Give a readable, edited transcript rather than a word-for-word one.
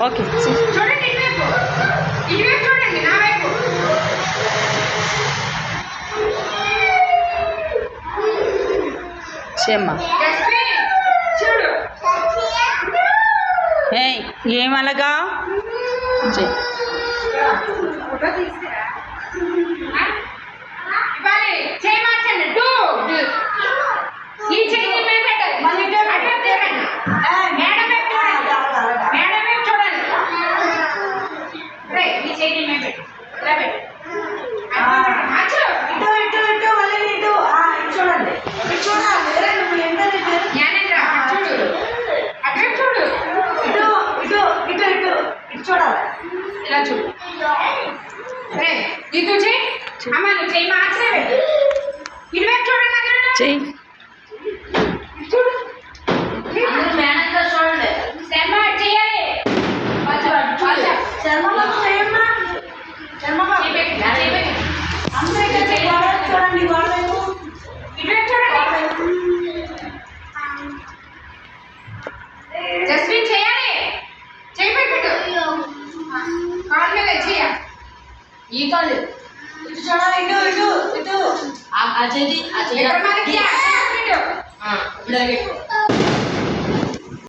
okay చూడండి ఇటువైపు ఇటువైపు చూడండి నా వైపు చెమ్మా చూడు ఏమలగా ఫోటో తీసుకురా ఇవ్వాలి చేయి మార్చండి టూ ఈ చెయ్యి మీద పెట్టాలి మళ్ళీ అటువైపు తిరగండి మేడం వైపు చూడండి మేడం వైపు చూడండి రే ఈ చెయ్యి మీద పెట్టు ఇలా పెట్టు మార్చు ఇటు ఇటు ఇటు మళ్ళీ ఇటు ఇటు చూడండి ఇటు చూడాలి జ్ఞానేంద్ర చూడు అటువైపు చూడు ఇటు ఇటు ఇటు ఇటు ఇటు చూడాలి ఇలా చూడు రే ఇటు చెయ్యి అమ్మ నువ్వు చెయ్యి మార్చలే పెట్టు ఇటువైపు చూడండి అక్కడ చెయ్యి చూడు మేనేజర్ చూడండి శర్మ చేయాలి చర్మబాబు చేయమ్మా చర్మబాబు అందరూ చూడండి గోడ వైపు ఇటువైపు చూడండి జస్విన్ చేయాలి చేయి పెట్టు కాళ్ళ మీద చేయాలి ఈ కాళ్ళు ఇటు చూడాలి ఇటు ఇటు ఇటు ఆ చేతి ఎక్కడ మనకి ఇప్పుడు